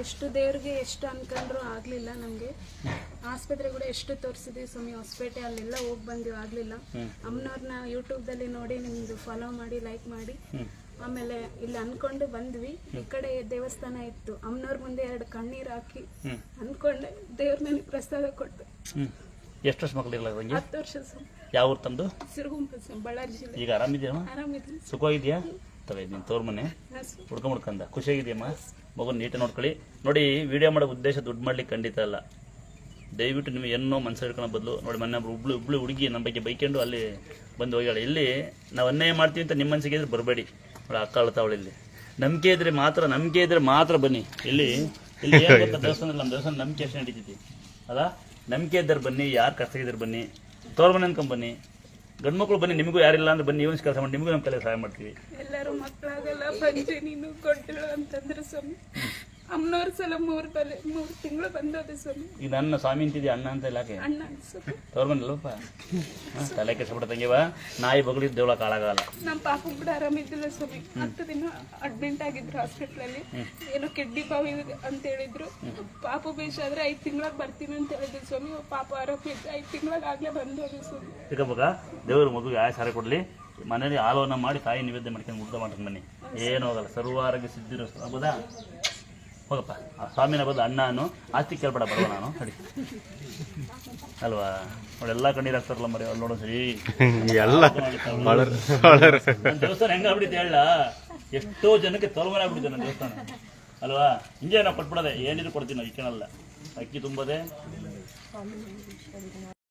ಎಷ್ಟು ದೇವ್ರಿಗೆ ಎಷ್ಟು ಅನ್ಕೊಂಡ್ರು ಆಗ್ಲಿಲ್ಲ ನಮ್ಗೆ. ಆಸ್ಪತ್ರೆ ಕೂಡ ಎಷ್ಟು ತೋರಿಸಿದ್ವಿ ಸ್ವಾಮಿ, ಹೊಸಪೇಟೆ ಅಲ್ಲೆಲ್ಲ ಹೋಗಿ ಬಂದಿವಿ, ಆಗ್ಲಿಲ್ಲ. ಅಮ್ಮನವ್ರನ್ನ ಯೂಟ್ಯೂಬ್ದಲ್ಲಿ ನೋಡಿ ನಿಮ್ದು ಫಾಲೋ ಮಾಡಿ ಲೈಕ್ ಮಾಡಿ ಆಮೇಲೆ ಇಲ್ಲಿ ಅನ್ಕೊಂಡು ಬಂದ್ವಿ. ಈ ಕಡೆ ದೇವಸ್ಥಾನ ಇತ್ತು, ಅಮ್ಮನವ್ರ ಮುಂದೆ 2 ಕಣ್ಣೀರ್ ಹಾಕಿ ಅನ್ಕೊಂಡೆ ದೇವ್ರ ನನಗೆ ಪ್ರಸಾದ ಕೊಟ್ಟು. ಎಷ್ಟು ವರ್ಷ ಮಕ್ಕಳಿಲ್ಲ? 10 ವರ್ಷ ಸ್ವಾಮಿ. ಯಾವ ಊರು ತಮ್ಮದು? ಸಿರುಗುಂಪ ಬಳ್ಳಾರಿ ಜಿಲ್ಲೆ. ಈಗ ಆರಾಮಿದ್ಯಾ? ಆರಾಮಿದ್ದೀನಿ. ಸುಖವಾಗಿದ್ಯಾ? ತಗೋ ನಿನ್ನ ತೋರ್ ಮನೆ ಹುಡ್ಕೊಂಡ್ಕಂದ ಖುಷಿಯಾಗಿದೆಯಮ್ಮ. ಮಗು ನೀಟಾಗಿ ನೋಡ್ಕೊಳ್ಳಿ. ನೋಡಿ, ವಿಡಿಯೋ ಮಾಡೋ ಉದ್ದೇಶ ದುಡ್ಡು ಮಾಡ್ಲಿಕ್ಕೆ ಖಂಡಿತ ಅಲ್ಲ. ದಯವಿಟ್ಟು ನಿಮಗೆ ಏನೋ ಮನಸ್ಸು ಹಿಡ್ಕೊಳ್ಳೋ ಬದಲು ನೋಡಿ, ಮೊನ್ನೆ ಒಬ್ಳು ಹುಡುಗಿ ನಮ್ಮ ಬಗ್ಗೆ ಬೈಕೊಂಡು ಅಲ್ಲಿ ಬಂದು ಹೋಗ್ಯಾಳೆ. ಇಲ್ಲಿ ನಾವು ಅನ್ಯಾಯ ಮಾಡ್ತೀವಿ ಅಂತ ನಿಮ್ಮ ಮನಸ್ಸಿಗೆ ಇದ್ರೆ ಬರಬೇಡಿ. ಅವಳ ಅಕ್ಕ ಅಳ್ತಾವಳು. ಇಲ್ಲಿ ನಂಬಿಕೆ ಇದ್ರೆ ಮಾತ್ರ ಬನ್ನಿ. ಇಲ್ಲಿ ಏನು ಗೊತ್ತಾ, ದೇವಸ್ಥಾನ ನಮ್ಮ ದೇವಸ್ಥಾನ ನಂಬಿಕೆ ಎಷ್ಟು ನಡೀತೈತಿ ಅಲ್ಲ. ನಂಬಿಕೆ ಇದ್ದಾರೆ ಬನ್ನಿ, ಯಾರು ಕಷ್ಟ ಇದ್ದಾರೆ ಬನ್ನಿ, ತೋರ್ ಮನೆ ಅನ್ಕೊಂಡ್ ಬನ್ನಿ. ಗಂಡು ಮಕ್ಕಳು ಬನ್ನಿ, ನಿಮಗೂ ಯಾರಿಲ್ಲ ಅಂದ್ರೆ ಬನ್ನಿ, ಇವನ್ ಕೆಲಸ ಮಾಡಿ, ನಿಮಗೂ ನಮ್ಮ ಕಲೆ ಸಹಾಯ ಮಾಡ್ತೀವಿ. ಎಲ್ಲರೂ ಮಕ್ಕಳಾಗಲ್ಲ ಬಂದ್ರೆ ನೀನು ಕೊಟ್ಟಿಳು ಅಂತಂದ್ರೆ ಸ್ವಾಮಿ, ಅಮ್ಮನವ್ರ ಸಲ 3 ತಿಂಗಳು ಬಂದೋದೆ ಸ್ವಾಮಿ. ಈಗ ನನ್ನ ಸ್ವಾಮಿ ಅಂತಿದ್ಯಾ, ಅಣ್ಣ ಅಂತ ಇಲಾಖೆ ಅಣ್ಣ ಅನ್ಸುತ್ತೆ. ತೋರ್ ಮನೆಲ್ಲಪ್ಪ ತಲೆ ಕೆಸಬಿಡ ತಂಗಿವ, ನಾಯಿ ಬಗಳಿದ್ ದೇವಳ ಕಾಳಾಗಲ್ಲ. ನಮ್ಮ ಪಾಪ ಕೂಡ ಆರಾಮಿದ್ದಿಲ್ಲ ಸ್ವಾಮಿ. 10 ದಿನ ಅಡ್ಮಿಂಟ್ ಆಗಿದ್ರು ಹಾಸ್ಪಿಟ್ಲಲ್ಲಿ. ಏನೋ ಕಿಡ್ನಿ ಬಾವಿ ಅಂತ ಹೇಳಿದ್ರು. ಪಾಪ ಬೇಷಾದ್ರೆ 5 ತಿಂಗಳಾಗ ಬರ್ತೀನಿ ಅಂತ ಹೇಳಿದ್ರು ಸ್ವಾಮಿ. ಪಾಪ ಆರೋಗ್ಯ 5 ತಿಂಗಳಾಗ ಆಗ್ಲೇ ಬಂದೋದು ಸ್ವಾಮಿ. ಈಗ ಮಗ ದೇವರು ಮಗುಗೆ ಆಯಸ್ಸಾರ ಕೊಡ್ಲಿ. ಮನೇಲಿ ಹಾಲವನ್ನ ಮಾಡಿ ತಾಯಿ ನಿವೇದನೆ ಮಾಡ್ಕೊಂಡು ಊಟ ಮಾಡ್ಕೊಂಡು ಬನ್ನಿ, ಏನೂ ಹೋಗಲ್ಲ. ಸರ್ವಾರೋಗ್ಯ ಸಿದ್ಧಿರೋ ಹೌದಾ? ಹೋಗಪ್ಪ. ಆ ಸ್ವಾಮಿನ ಬದಲು ಅಣ್ಣ ಅನ್ನು ಆಸ್ತಿ ಕೇಳ್ಬೇಡ, ಬರುವ ನಾನು ನಡಿ ಅಲ್ವಾ. ಅವಳೆಲ್ಲ ಕಣ್ಣೀರು ಹಾಕ್ತಾರಲ್ಲ ಮರಿ, ಅವ್ರು ನೋಡೋ ಸರಿ ದೇವಸ್ಥಾನ ಹೆಂಗಾಗ್ಬಿಟ್ಟಿದೆ ಹೇಳ. ಎಷ್ಟೋ ಜನಕ್ಕೆ ತೋಲ್ಮನೆ ಆಗ್ಬಿಟ್ಟಿದೆ ನನ್ನ ದೇವಸ್ಥಾನ ಅಲ್ವಾ. ಹಿಂಗೆ ನಾವು ಕೊಟ್ಬಿಡೋದೆ, ಏನಿದ್ರು ಕೊಡ್ತೀವಿ ನಾವು. ಈ ಕೇಳಲ್ಲ, ಅಕ್ಕಿ ತುಂಬದೆ